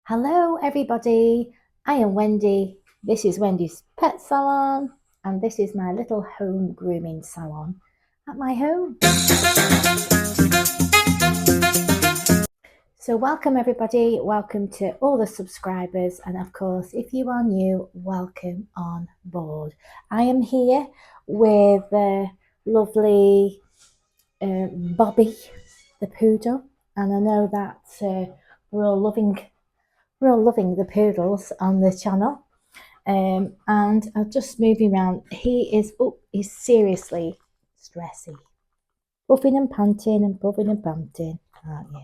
Hello everybody, I am Wendy. This is Wendy's Pet Salon and this is my little home grooming salon at my home. So welcome everybody, welcome to all the subscribers, and of course if you are new, welcome on board. I am here with lovely Bobby the poodle, and I know that we're all loving the poodles on the channel, and I'll just move him around. He's seriously stressy, puffing and panting and puffing and panting, aren't you?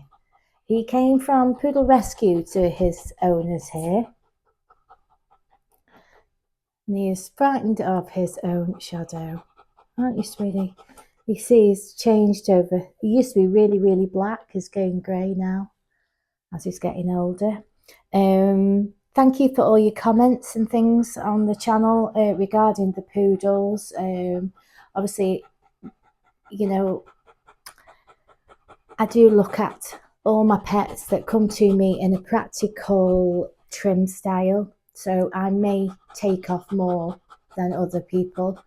He came from Poodle Rescue to his owners here, and he is frightened of his own shadow, aren't you, sweetie? You see he's changed over. He used to be really black, he's going grey now as he's getting older. Thank you for all your comments and things on the channel regarding the poodles. Obviously, you know, I do look at all my pets that come to me in a practical trim style, so I may take off more than other people.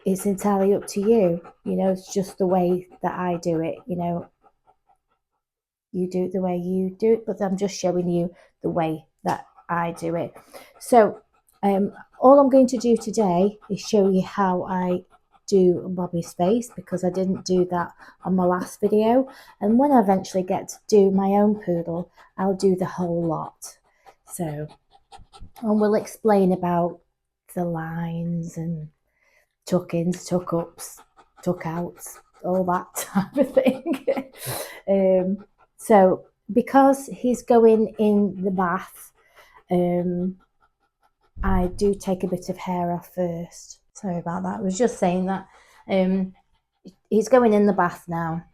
It's entirely up to you, it's just the way that I do it. You do it the way you do it, but I'm just showing you the way that I do it. So all I'm going to do today is show you how I do Bobby's face, because I didn't do that on my last video, and when I eventually get to do my own poodle, I'll do the whole lot. So, and we'll explain about the lines and tuck-ins, tuck-ups, tuck-outs, all that type of thing. So because he's going in the bath, I do take a bit of hair off first. Sorry about that. I was just saying that he's going in the bath now.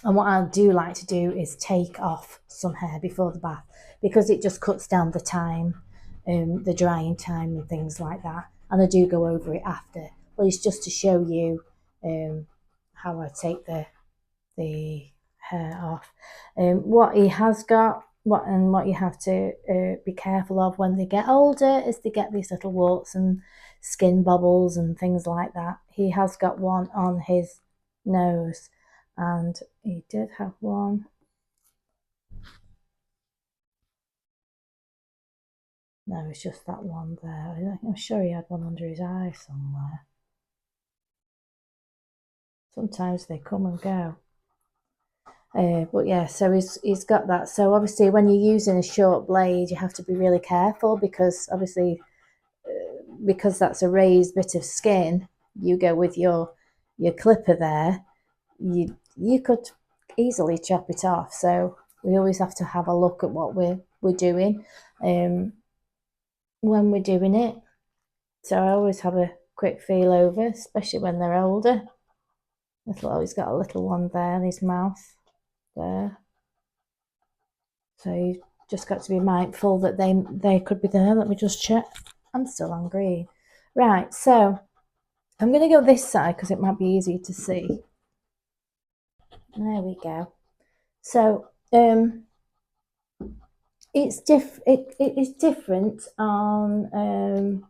And what I do like to do is take off some hair before the bath, because it just cuts down the time, the drying time and things like that. And I do go over it after. But it's just to show you how I take the hair off. What he has got, what you have to be careful of when they get older is they get these little warts and skin bubbles and things like that. He has got one on his nose, and he did have one. No, it's just that one there. I'm sure he had one under his eye somewhere. Sometimes they come and go. But yeah, so he's got that. So obviously when you're using a short blade, you have to be really careful, because obviously because that's a raised bit of skin, you go with your clipper there, you could easily chop it off. So we always have to have a look at what we're doing when we're doing it. So I always have a quick feel over, especially when they're older. He's got a little one there in his mouth there. So you just got to be mindful that they could be there. Let me just check. I'm still on green. Right, so I'm going to go this side because it might be easier to see. There we go. So it's it is different on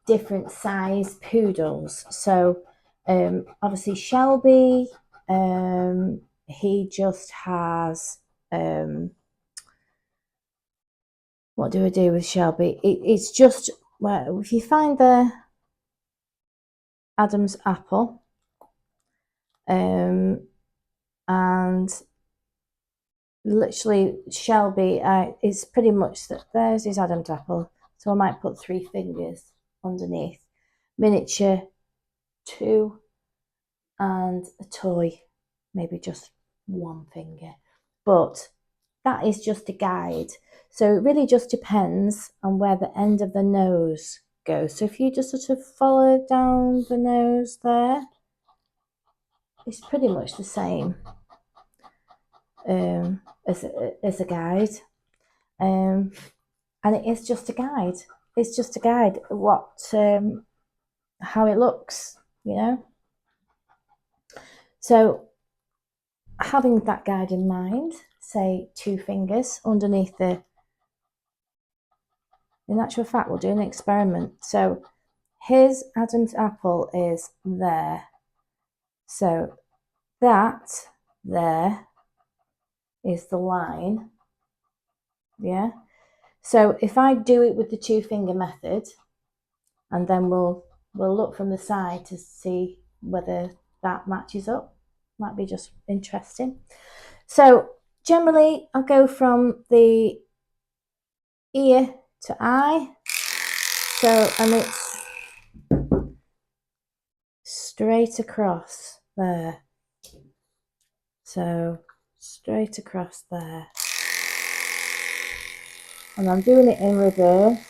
different size poodles. So obviously Shelby, he just has what do I do with Shelby? It's just, well, if you find the Adam's apple, and literally Shelby is pretty much that. There's his Adam's apple, so I might put 3 fingers underneath. Miniature 2, and a toy maybe just 1 finger, but that is just a guide. So it really just depends on where the end of the nose goes. So if you just sort of follow down the nose there, it's pretty much the same as a guide. And it is just a guide. It's just a guide how it looks, So having that guide in mind, say 2 fingers underneath the, in actual fact, we'll do an experiment. So his Adam's apple is there. So that there is the line. Yeah. So if I do it with the 2 finger method, and then we'll look from the side to see whether that matches up. Might be just interesting. So generally I'll go from the ear to eye. So, and it's straight across there. So straight across there. And I'm doing it in reverse.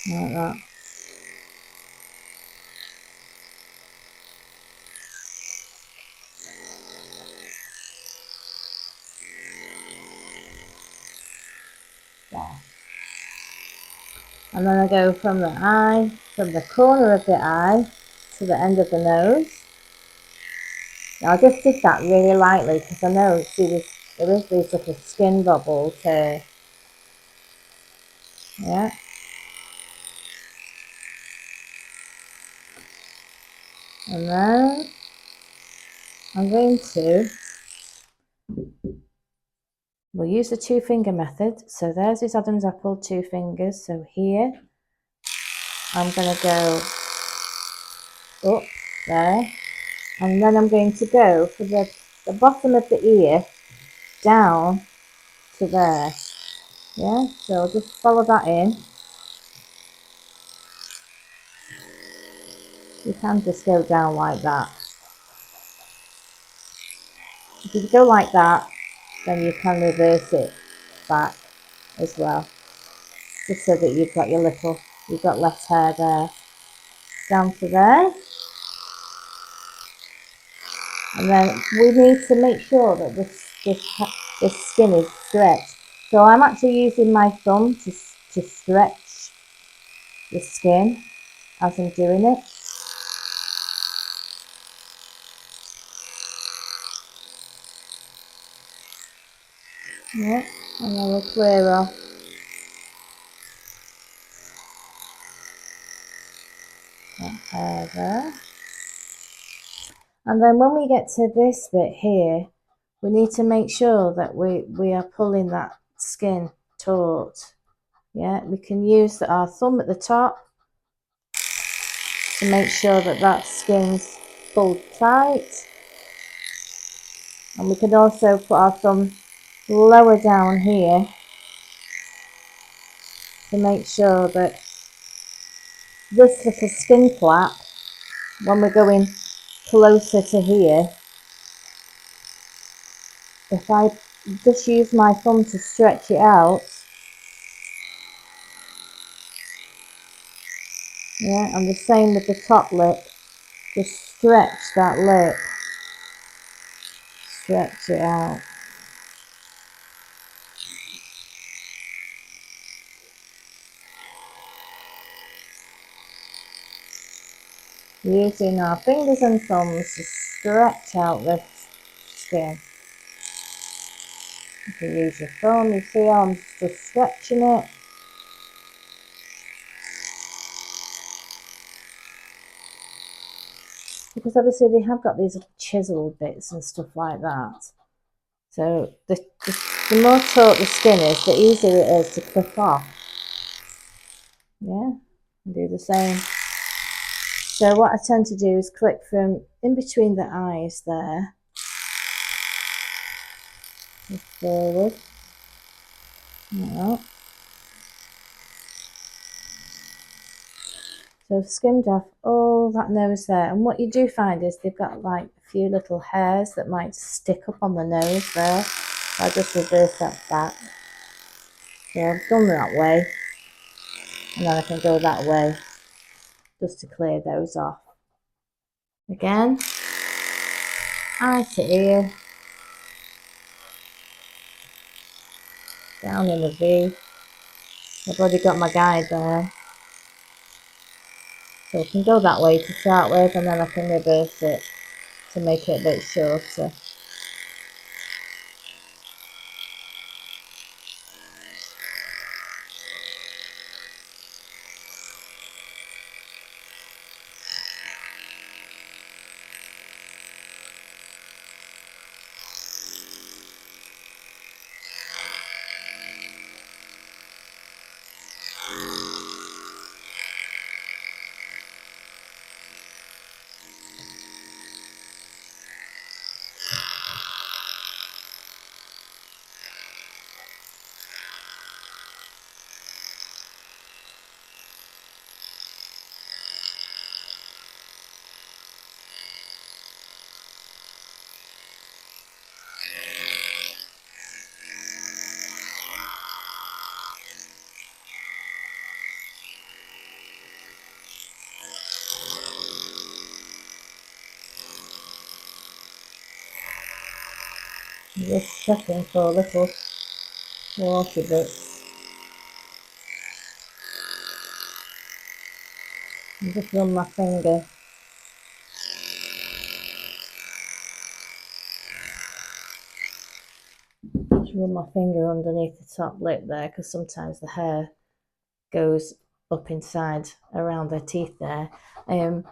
Like that. There. And then I go from the eye, from the corner of the eye to the end of the nose. Now I just did that really lightly because I know, see, there is these little skin bubbles here. Yeah. And then I'm going to, we'll use the 2 finger method. So there's his Adam's apple, 2 fingers. So here, I'm going to go up there. And then I'm going to go for the bottom of the ear down to there. Yeah, so I'll just follow that in. You can just go down like that. If you go like that, then you can reverse it back as well, just so that you've got you've got less hair there, down to there. And then we need to make sure that this skin is stretched. So I'm actually using my thumb to stretch the skin as I'm doing it. Yeah, and then we'll clear off. That hair there. And then when we get to this bit here, we need to make sure that we are pulling that skin taut. Yeah, we can use our thumb at the top to make sure that that skin's pulled tight. And we can also put our thumb lower down here to make sure that this little skin flap, when we're going closer to here, if I just use my thumb to stretch it out, yeah, and the same with the top lip, just stretch that lip, stretch it out. Using our fingers and thumbs to stretch out this skin. You can use your thumb, you see how I'm just stretching it. Because obviously they have got these little chiseled bits and stuff like that. So the more taut the skin is, the easier it is to clip off. Yeah, and do the same. So what I tend to do is clip from in between the eyes there, forward, out. So I've skimmed off all that nose there, and what you do find is they've got like a few little hairs that might stick up on the nose there. So I'll just reverse that back. So I've done that way, and then I can go that way just to clear those off. Again, eye to ear, down in the V. I've already got my guide there. So I can go that way to start with, and then I can reverse it to make it a bit shorter. Just checking for little water bits. And just run my finger. Just run my finger underneath the top lip there, because sometimes the hair goes up inside around their teeth there. And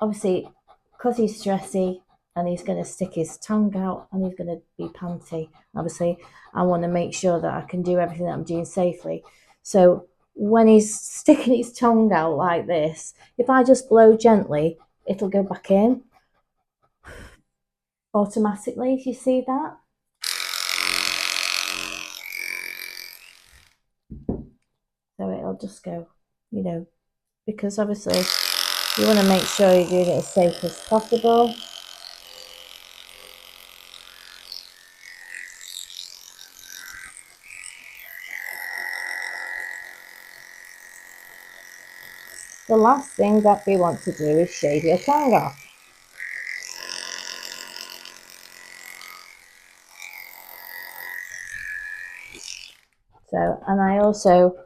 obviously, because he's stressy and he's going to stick his tongue out and he's going to be panty, obviously I want to make sure that I can do everything that I'm doing safely. So when he's sticking his tongue out like this, if I just blow gently, it'll go back in automatically. Do you see that? So it'll just go, you know, because obviously you want to make sure you're doing it as safe as possible. The last thing that we want to do is shave your tongue off. So, and I also,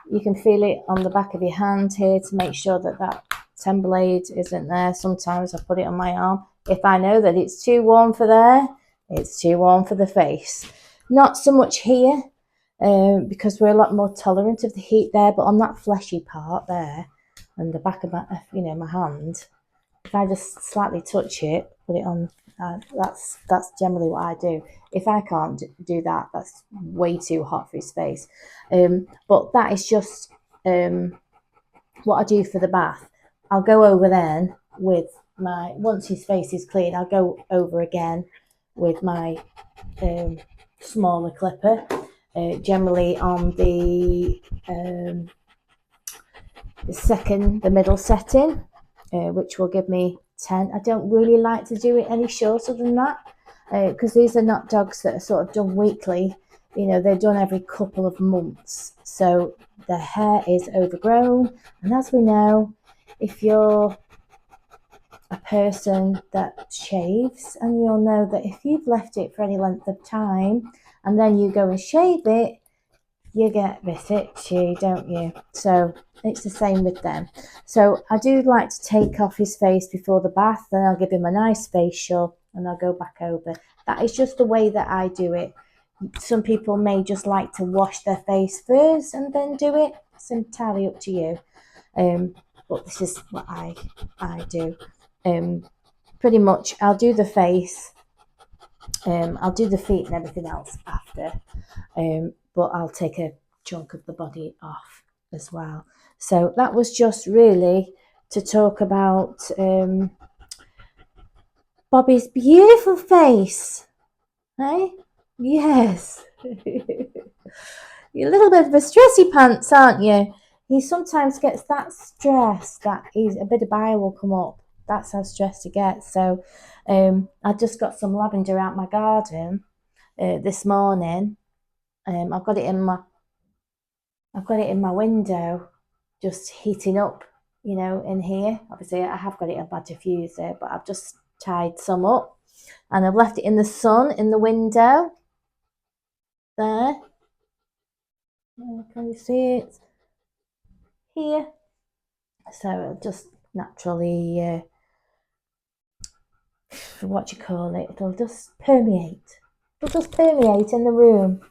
you can feel it on the back of your hand here to make sure that that 10 blade isn't there. Sometimes I put it on my arm. If I know that it's too warm for there, it's too warm for the face. Not so much here, because we're a lot more tolerant of the heat there, but on that fleshy part there, and the back of my, my hand, if I just slightly touch it, put it on, that's generally what I do. If I can't do that, that's way too hot for his face. But that is just what I do for the bath. I'll go over then with my, once his face is clean, I'll go over again with my smaller clipper, generally on the middle setting, which will give me 10. I don't really like to do it any shorter than that, because these are not dogs that are sort of done weekly. You know, they're done every couple of months, so the hair is overgrown. And as we know, if you're a person that shaves, and you'll know that if you've left it for any length of time and then you go and shave it, you get a bit itchy, don't you? So it's the same with them. So I do like to take off his face before the bath, then I'll give him a nice facial and I'll go back over. That is just the way that I do it. Some people may just like to wash their face first and then do it. It's entirely up to you. But this is what I do. Pretty much I'll do the face, I'll do the feet and everything else after, but I'll take a chunk of the body off as well. So that was just really to talk about Bobby's beautiful face. Hey? Yes. You're a little bit of a stressy pants, aren't you? He sometimes gets that stressed that a bit of bile will come up. That's how stressed he gets. So I just got some lavender out my garden this morning. I've got it in my window, just heating up, you know, in here. Obviously, I have got it in my diffuser, but I've just tied some up, and I've left it in the sun in the window. There. Can you see it? Here. So it'll just naturally, what you call it, it'll just permeate. It'll just permeate in the room.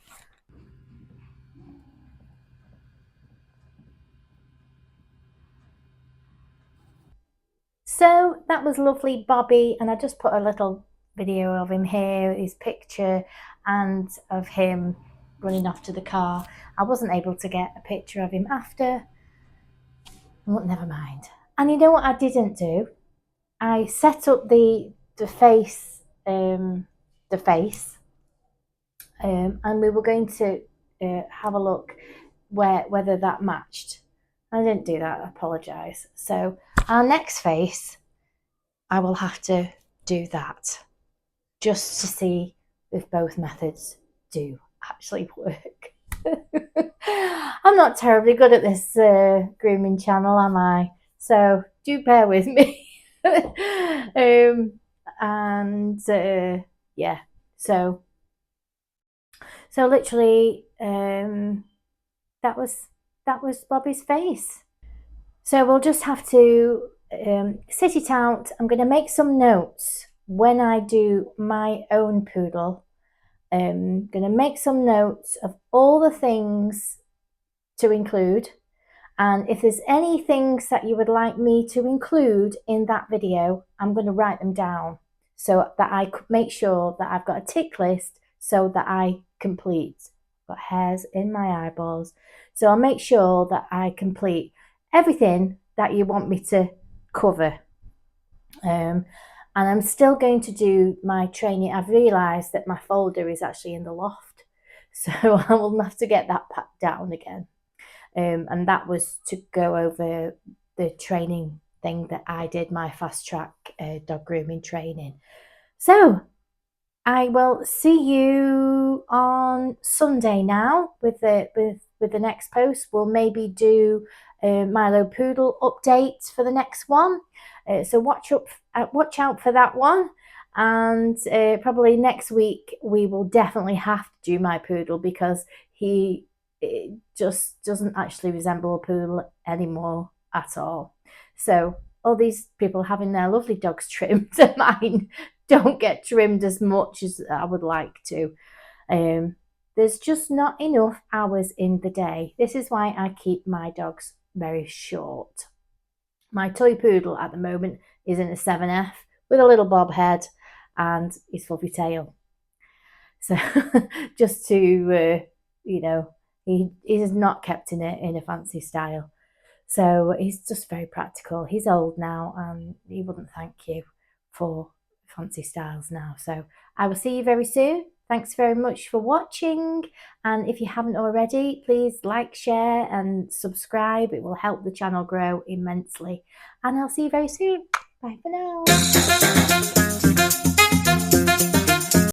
So that was lovely Bobby, and I just put a little video of him here, his picture, and of him running off to the car. I wasn't able to get a picture of him after, but never mind. And you know what I didn't do? I set up the face, and we were going to have a look whether that matched. I didn't do that. I apologise. So our next face, I will have to do that just to see if both methods do actually work. I'm not terribly good at this grooming channel, am I? So do bear with me. Yeah, so literally that was Bobby's face. So we'll just have to sit it out. I'm going to make some notes when I do my own poodle. I'm going to make some notes of all the things to include, and if there's any things that you would like me to include in that video, I'm going to write them down so that I could make sure that I've got a tick list so that I complete. I've got hairs in my eyeballs, so I'll make sure that I complete everything that you want me to cover. And I'm still going to do my training. I've realised that my folder is actually in the loft, so I will have to get that packed down again. And that was to go over the training thing that I did, my fast track dog grooming training. So I will see you on Sunday now with the next post. We'll maybe do Milo Poodle update for the next one. So watch out for that one. And probably next week we will definitely have to do my poodle, because he just doesn't actually resemble a poodle anymore at all. So all these people having their lovely dogs trimmed, mine don't get trimmed as much as I would like to. There's just not enough hours in the day. This is why I keep my dogs very short. My toy poodle at the moment is in a 7F with a little bob head and his fluffy tail. So just to, he is not kept in a fancy style. So he's just very practical. He's old now and he wouldn't thank you for fancy styles now. So I will see you very soon. Thanks very much for watching. And if you haven't already, please like, share and subscribe. It will help the channel grow immensely. And I'll see you very soon. Bye for now.